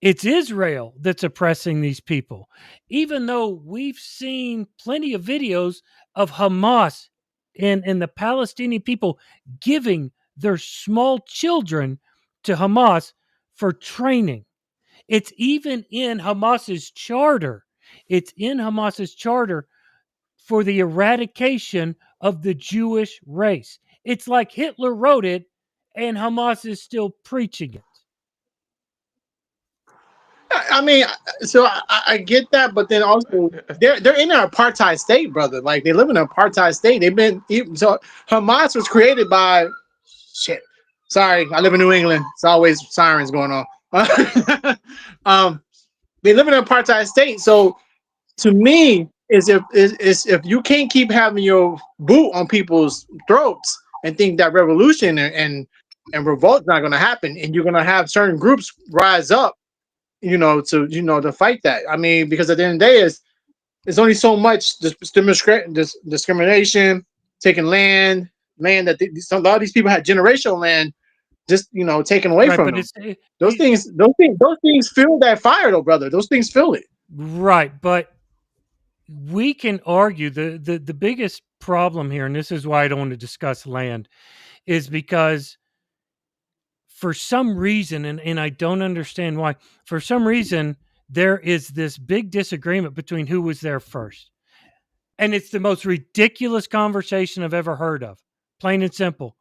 it's Israel that's oppressing these people, even though we've seen plenty of videos of Hamas and the Palestinian people giving their small children to Hamas for training. It's even in Hamas's charter. It's in Hamas's charter for the eradication of the Jewish race. It's like Hitler wrote it and Hamas is still preaching it. I mean, so I get that, but then also they're in an apartheid state, brother. Like they live in an apartheid state. They've been so Hamas was created by shit. Sorry, I live in New England. It's always sirens going on. They live in an apartheid state. So to me, is if you can't keep having your boot on people's throats and think that revolution and revolt's not going to happen, and you're going to have certain groups rise up, to fight that. I mean, because at the end of the day, it's only so much discrimination, taking land that a lot of these people had generational land just taken away Right, from but them. Those things feel that fire, though, brother. Those things feel it. Right, but we can argue the biggest problem here, and this is why I don't want to discuss land, is because for some reason, and I don't understand why, for some reason, there is this big disagreement between who was there first. And it's the most ridiculous conversation I've ever heard of. Plain and simple.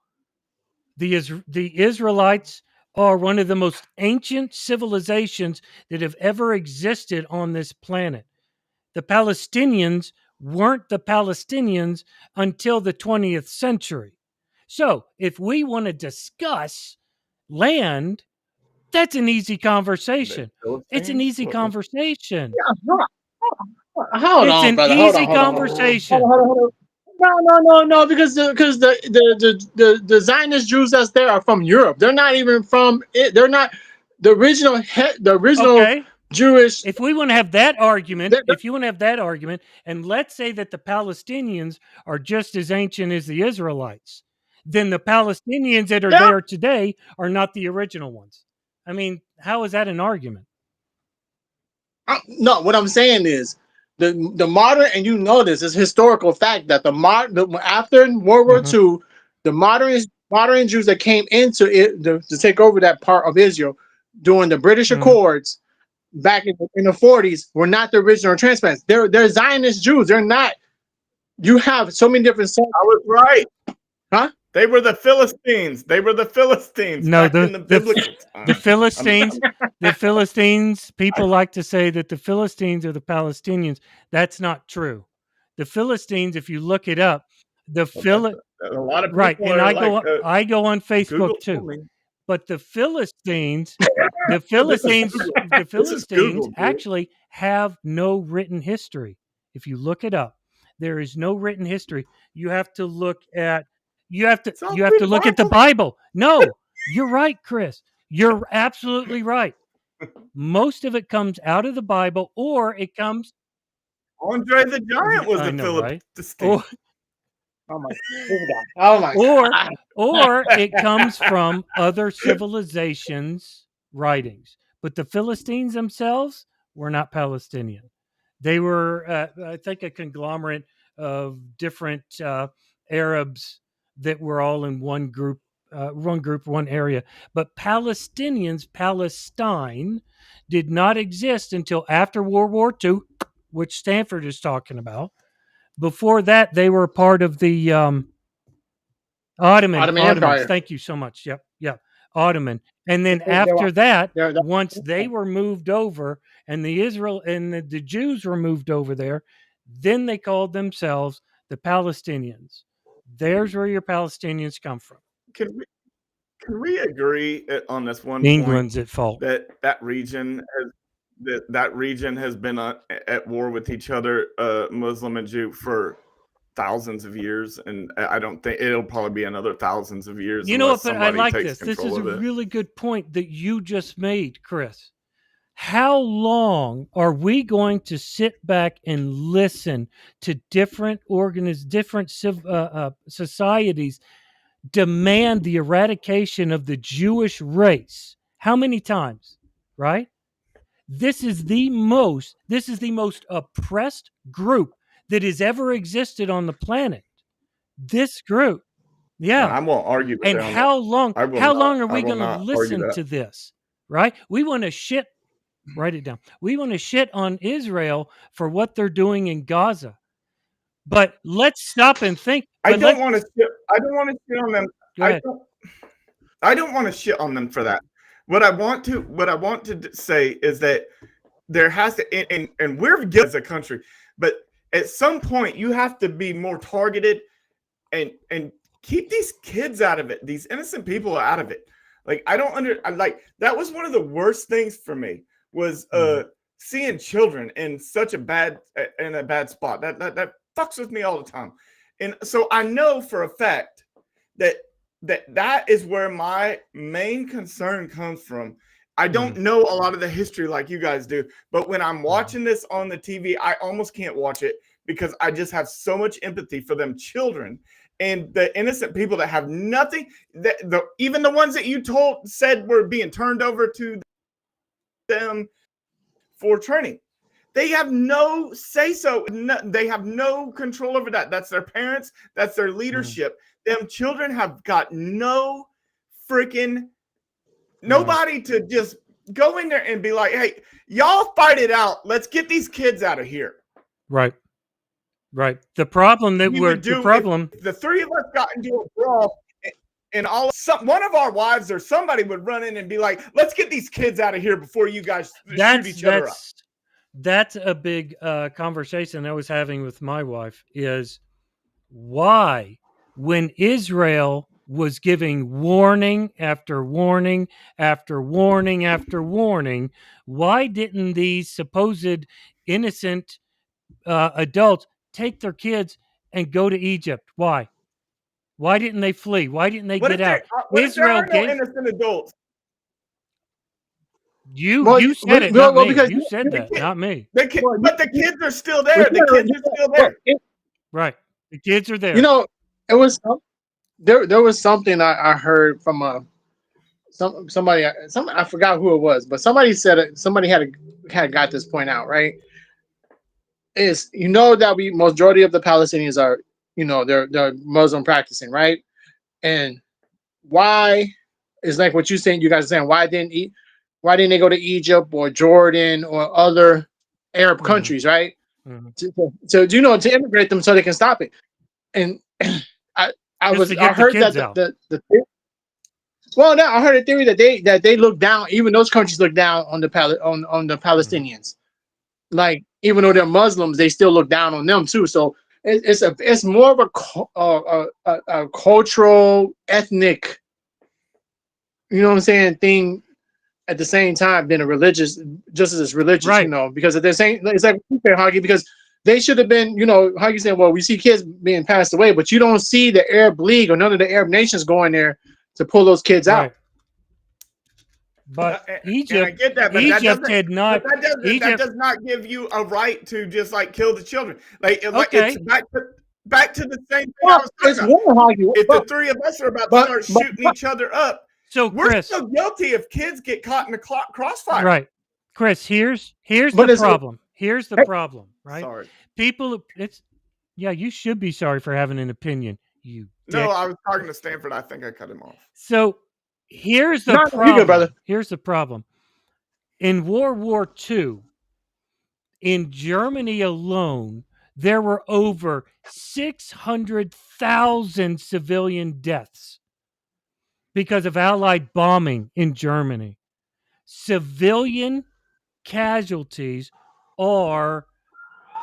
The Israelites are one of the most ancient civilizations that have ever existed on this planet. The Palestinians weren't the Palestinians until the 20th century. So if we want to discuss land, that's an easy conversation. It's an easy conversation. Hold It's on, an brother. easy conversation. Hold on. No, because the Zionist Jews that's there are from Europe. They're not even from it. They're not the original Okay. Jewish. If we want to have that argument, They're- if you want to have that argument, and let's say that the Palestinians are just as ancient as the Israelites, then the Palestinians that are Yeah. there today are not the original ones. I mean, how is that an argument? No, what I'm saying is the modern, and you know this is historical fact that after World War II, the modern Jews that came into it to take over that part of Israel during the British Accords back in the 40s were not the original transplants. They're Zionist Jews. They're not. You have so many different. I was right. Huh? They were the Philistines. They were the Philistines No, back in the biblical time. the Philistines. The Philistines. People like to say that the Philistines are the Palestinians. That's not true. The Philistines, if you look it up, A lot of people right, and are I go on Facebook Google too. But the Philistines, the Philistines Google, actually have no written history. If you look it up, there is no written history. You have to look at look at the Bible. No, you're right, Chris. You're absolutely right. Most of it comes out of the Bible, or it comes. Andre the Giant was I the know, right? Philistine. Oh my! Oh my! Or it comes from other civilizations' writings. But the Philistines themselves were not Palestinian. They were, I think, a conglomerate of different Arabs that were all in one group, one area. But Palestinians, Palestine, did not exist until after World War II, which Stanford is talking about. Before that, they were part of the Ottoman Empire. Thank you so much. Yep. Ottoman. And then after that, they're- once they were moved over and the Jews were moved over there, then they called themselves the Palestinians. There's where your Palestinians come from. Can we agree on this one England's point at fault. that region has been at war with each other, Muslim and Jew, for thousands of years, and I don't think it'll probably be another thousands of years. You know what? But I like this. This is a really good point that you just made, Chris. How long are we going to sit back and listen to different societies demand the eradication of the Jewish race? How many times? Right? This is the most oppressed group that has ever existed on the planet. This group. Yeah. I won't argue with and that. how long are we going to listen to this? Right? We want to shit Write it down. We want to shit on Israel for what they're doing in Gaza. But let's stop and think. I But don't let's want to shit. I don't want to shit on them. go ahead. I don't want to shit on them for that. What I want to say is that there has to, and we're guilty as a country, but at some point you have to be more targeted and keep these kids out of it. These innocent people out of it. Like that was one of the worst things for me was seeing children in such a bad spot. That fucks with me all the time. And so I know for a fact that is where my main concern comes from. I don't know a lot of the history like you guys do, but when I'm watching this on the TV, I almost can't watch it because I just have so much empathy for them children and the innocent people that have nothing. Even the ones that you said were being turned over to them for training. They have no say-so. They have no control over that. That's their parents. That's their leadership. Them children have got no freaking nobody to just go in there and be like, hey, y'all fight it out. Let's get these kids out of here. Right. Right. The problem that if the three of us got into a brawl and one of our wives or somebody would run in and be like, let's get these kids out of here before you guys shoot each other up. That's a big conversation I was having with my wife is why when Israel was giving warning after warning after warning after warning, why didn't these supposed innocent adults take their kids and go to Egypt? Why? Why didn't they flee? Why didn't they get out? Israel gave innocent adults. You said it, not me. You said that, not me. But the kids are still there. The kids are still there. Right. The kids are there. You know, it was there was something I heard from somebody. I forgot who it was, but somebody said it. Somebody had got this point out, right? Is that majority of the Palestinians are they're Muslim practicing, right? And why is like what you saying? You guys are saying why didn't they go to Egypt or Jordan or other Arab countries, right? To immigrate them so they can stop it. And I heard that I heard a theory that they look down. Even those countries look down on the Palestinians. Like even though they're Muslims, they still look down on them too. So it's more of a cultural, ethnic, thing at the same time than a religious, just as religious, right. Because they're saying it's like Huggy, because they should have been, how you saying, well, we see kids being passed away, but you don't see the Arab League or none of the Arab nations going there to pull those kids out. But Egypt, and I get that, but Egypt did not. That does not give you a right to just like kill the children. It's back to the same thing I was talking about. If the three of us are about to start shooting each other up, so we're so guilty if kids get caught in the crossfire. Right, Chris. Here's the problem. Here's the problem. Right. Sorry, people. You should be sorry for having an opinion. You. No, I was talking to Stanford. I think I cut him off. So. Here's the problem. Good, brother. Here's the problem. In World War II, in Germany alone, there were over 600,000 civilian deaths because of Allied bombing in Germany. Civilian casualties are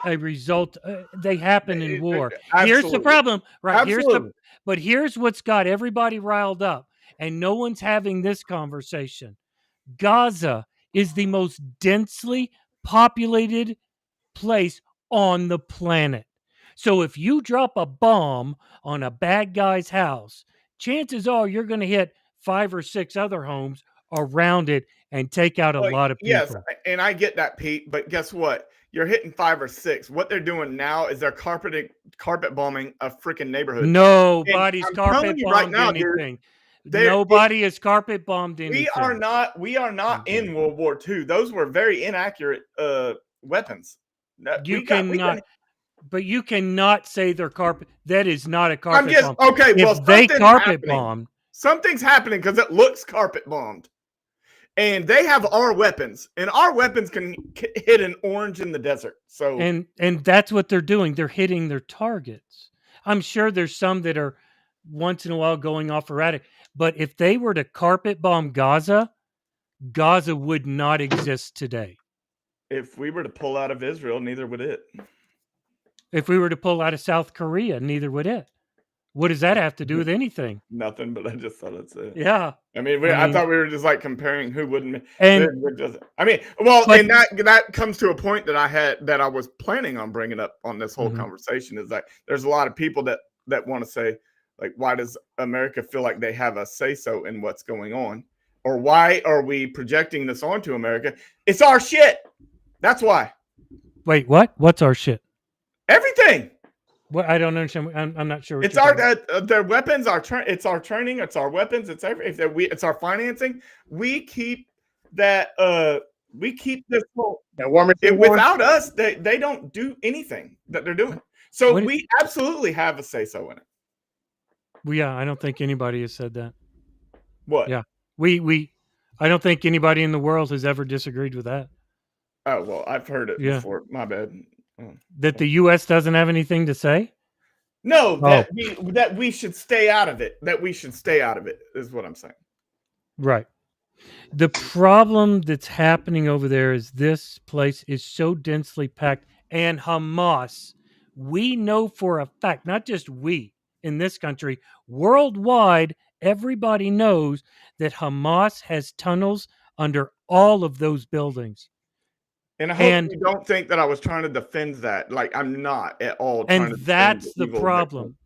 a result. They happen in war. Absolutely. Here's the problem. Right. Absolutely. But here's what's got everybody riled up. And no one's having this conversation. Gaza is the most densely populated place on the planet. So if you drop a bomb on a bad guy's house, chances are you're going to hit 5 or 6 other homes around it and take out a lot of people. Yes, and I get that, Pete, but guess what? You're hitting 5 or 6. What they're doing now is they're carpet bombing a freaking neighborhood. Nobody's carpet bombed anything. Nobody has carpet bombed anything. We are not in World War II. Those were very inaccurate weapons. But you cannot say they're carpet. That is not a carpet bomb. Okay. Well, if they carpet bombed, something's happening because it looks carpet bombed. and they have our weapons, and our weapons can hit an orange in the desert. So and that's what they're doing. They're hitting their targets. I'm sure there's some that are once in a while going off erratic, but if they were to carpet bomb Gaza, Gaza would not exist today. if we were to pull out of Israel, neither would it. If we were to pull out of South Korea, neither would it. What does that have to do with anything? Nothing, but I just thought I'd say it. Yeah. I mean, I thought we were just like comparing who wouldn't. And I mean, well, but, and that comes to a point that I was planning on bringing up on this whole conversation is that there's a lot of people that want to say, like, why does America feel like they have a say so in what's going on, or why are we projecting this onto America? It's our shit. That's why. Wait, what? What's our shit? Everything. What? I don't understand. I'm not sure. It's our their weapons. It's our training. It's our weapons. It's it's our financing. We keep that. We keep this whole. Without us, they don't do anything that they're doing. So we absolutely have a say so in it. Well, yeah, I don't think anybody has said that. What? Yeah, we. I don't think anybody in the world has ever disagreed with that. Oh well, I've heard it before. My bad. That the U.S. doesn't have anything to say? No, that we should stay out of it. That we should stay out of it is what I'm saying. Right. The problem that's happening over there is this place is so densely packed, and Hamas, we know for a fact, not just we in this country, worldwide, everybody knows that Hamas has tunnels under all of those buildings. And I hope you don't think that I was trying to defend that. Like, I'm not at all trying to defend. And that's the problem.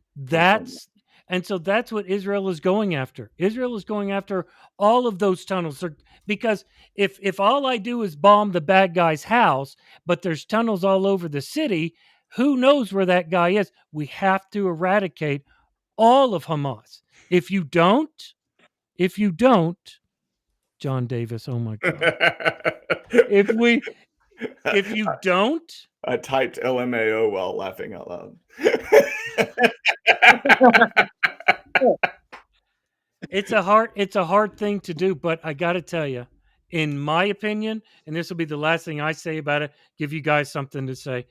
And so that's what Israel is going after. Israel is going after all of those tunnels. Because if all I do is bomb the bad guy's house, but there's tunnels all over the city, who knows where that guy is? We have to eradicate all of Hamas. If you don't, John Davis, oh my God. If you don't, I typed LMAO while laughing out loud. It's a hard thing to do, but I got to tell you, in my opinion, and this will be the last thing I say about it, give you guys something to say.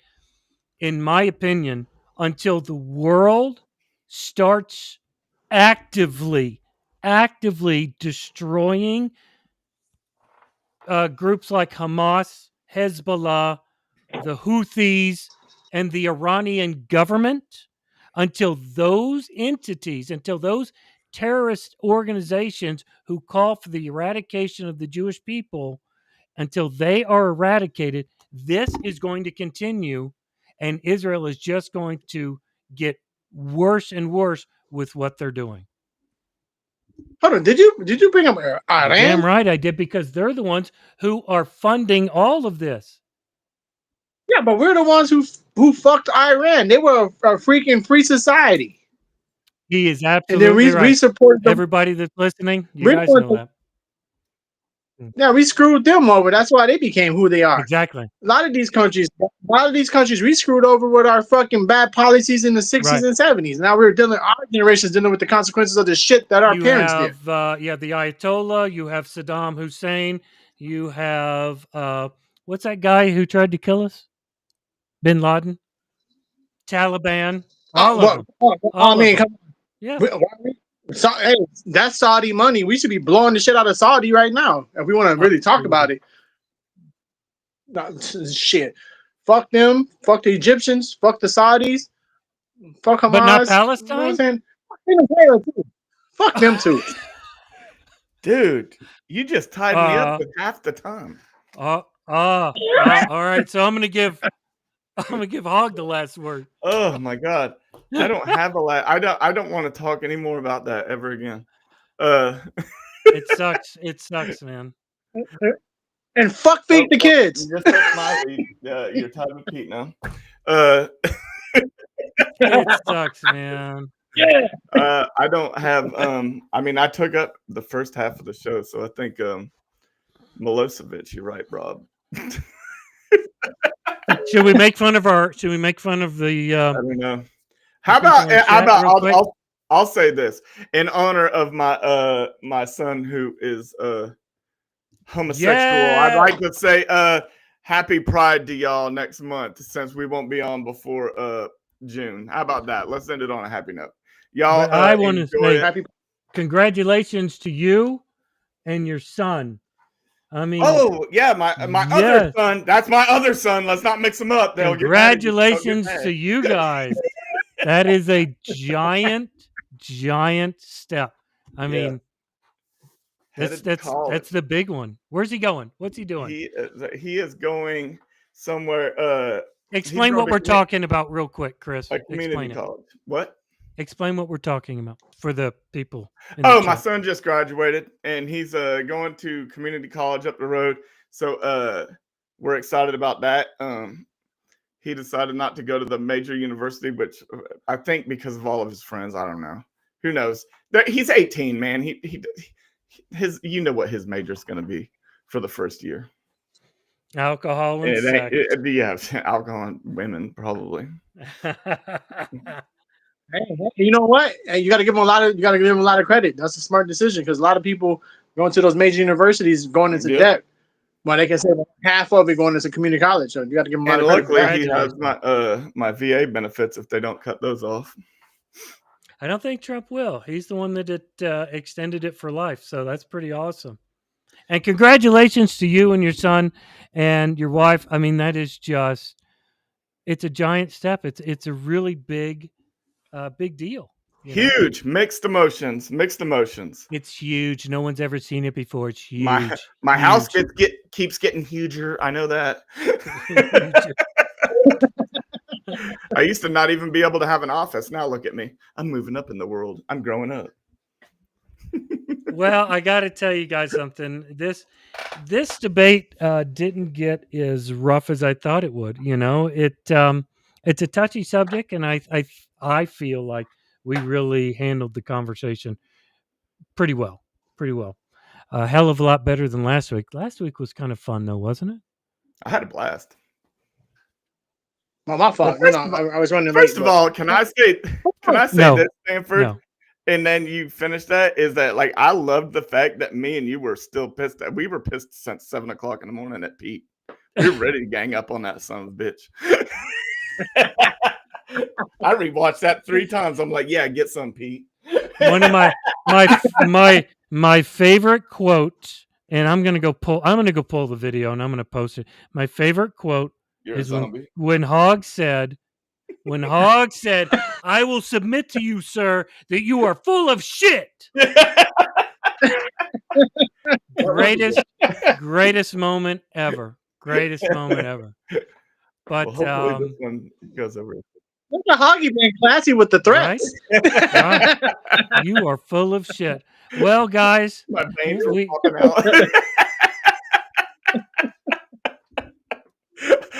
In my opinion, until the world starts actively destroying groups like Hamas, Hezbollah, the Houthis, and the Iranian government, until those entities, until those terrorist organizations who call for the eradication of the Jewish people, until they are eradicated, this is going to continue, and Israel is just going to get worse and worse with what they're doing. Hold on, did you bring up Iran? Damn right I did, because they're the ones who are funding all of this. Yeah, but we're the ones who fucked Iran. They were a freaking free society. He is absolutely right. And then we support them. Everybody that's listening, you guys know that. Yeah, we screwed them over. That's why they became who they are. Exactly. A lot of these countries, we screwed over with our fucking bad policies in the 60s and 70s. Now our generation's dealing with the consequences of the shit that our parents did. The Ayatollah, you have Saddam Hussein, you have, what's that guy who tried to kill us? Bin Laden? Taliban? All of them. I mean, come on. Yeah. So, hey, that's Saudi money. We should be blowing the shit out of Saudi right now if we want to really talk about it. Shit. Fuck them. Fuck the Egyptians. Fuck the Saudis. Fuck Hamas. But not Palestine? You know what I'm saying? Fuck them too. Dude, you just tied me up with half the time. All right. So I'm gonna give Hog the last word. Oh my God. I don't have I don't want to talk anymore about that ever again. It sucks. It sucks, man. And fuck feed the kids. You just took my lead. You're tied with Pete now. It sucks, man. Yeah. I don't have I mean, I took up the first half of the show, so I think Milosevic, you're right, Rob. Should we make fun of the I don't know. How about I'll say this in honor of my my son who is homosexual, I'd Yeah. like to say happy Pride to y'all next month since we won't be on before June. How about that? Let's end it on a happy note. Y'all But I want to enjoy say it. Happy. congratulations to you and your son. I mean, Oh yeah, my other yes. son. That's my other son. Let's not mix them up. They'll get mad at you. They'll get Congratulations mad. to you guys. That is a giant step. I Yeah. mean, Headed to college. that's the big one. Where's he going? What's he doing? He is going somewhere. He's Explain going what to we're talking about real quick, Chris. a community Explain it. college. What? Explain what we're talking about for the people in Oh, the my chat. son just graduated and he's going to community college up the road. So we're excited about that. He decided not to go to the major university, which I think because of all of his friends. I don't know. Who knows? He's 18, man. His you know what his major is going to be for the first year. Alcohol and sex. Yeah, alcohol and women probably. Hey, you know what? Hey, you got to give them a lot of credit. That's a smart decision because a lot of people going to those major universities going into debt, but they can save half of it going into community college. So you got to give them a lot And of credit. luckily, he has my VA benefits if they don't cut those off. I don't think Trump will. He's the one that extended it for life, so that's pretty awesome. And congratulations to you and your son and your wife. I mean, that is it's a giant step. It's a really big deal. Huge. Mixed emotions. It's huge. No one's ever seen it before. It's huge. My huge. house keeps getting huger. I know that. I used to not even be able to have an office. Now look at me. I'm moving up in the world. I'm growing up. Well, I got to tell you guys something. This debate didn't get as rough as I thought it would. It's a touchy subject, and I feel like we really handled the conversation pretty well. A hell of a lot better than last week. Last week was kind of fun, though, wasn't it? I had a blast. Well, my fault. I was running late. First of all, can I say No. this, Stanford? No. And then you finish that is that like I loved the fact that me and you were still pissed. We were pissed since 7 o'clock in the morning at Pete. We were ready to gang up on that son of a bitch. I rewatched that 3 times. I'm like, yeah, get some, Pete. One of my favorite quote, and I'm gonna go pull the video and I'm gonna post it. My favorite quote You're is a zombie. when Hogg said, "I will submit to you, sir, that you are full of shit." Greatest moment ever. Greatest moment ever. But hopefully this one goes over. Look at Hoggy being classy with the threats. Right? You are full of shit. Well, guys, my veins were popping out.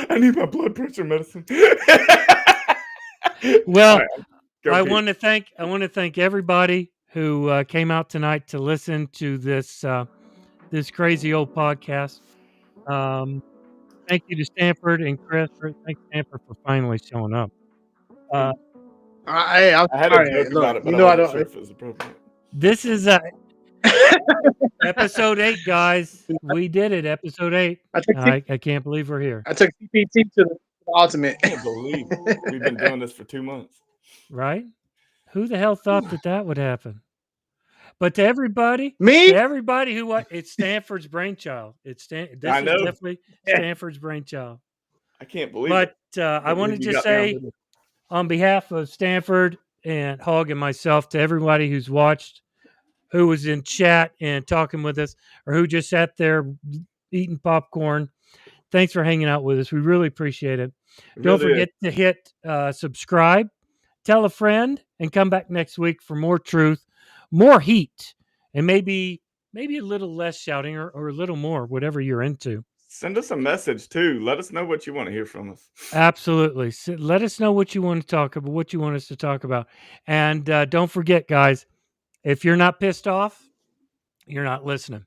I need my blood pressure medicine. Well, right, I want to thank everybody who came out tonight to listen to this crazy old podcast. Thank you to Stanford and Chris. Thanks Stanford for finally showing up. I'm I had sorry. a joke Look, about it, but you know I wasn't sure if it was appropriate. This is episode 8, guys. We did it. Episode 8. I can't believe we're here. I took CPT to the ultimate. I can't believe we've been doing this for 2 months. Right? Who the hell thought that would happen? But to everybody, Me? to everybody who it's Stanford's brainchild. This is definitely Stanford's brainchild. I can't believe it. But I wanted to say, on behalf of Stanford and Hogg and myself, to everybody who's watched, who was in chat and talking with us, or who just sat there eating popcorn, thanks for hanging out with us. We really appreciate it. Don't forget to hit subscribe, tell a friend, and come back next week for more truth, more heat, and maybe a little less shouting or a little more, whatever you're into. Send us a message too. Let us know what you want to hear from us. Absolutely. So let us know what you want to talk about, what you want us to talk about. And don't forget, guys, if you're not pissed off, you're not listening.